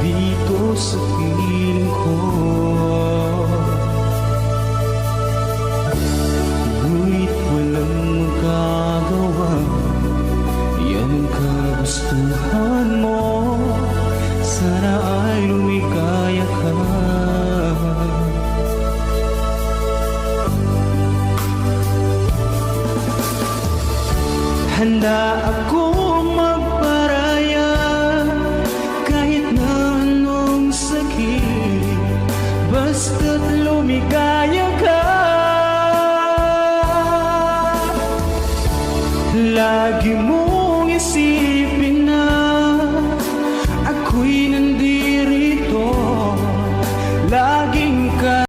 dito sa piling ko. Ngunit walang magagawa, yan ang kagustuhan mo. Sana ay lumikaya ka. Handa akong magparaya kahit na anong sakit, basta't lumikaya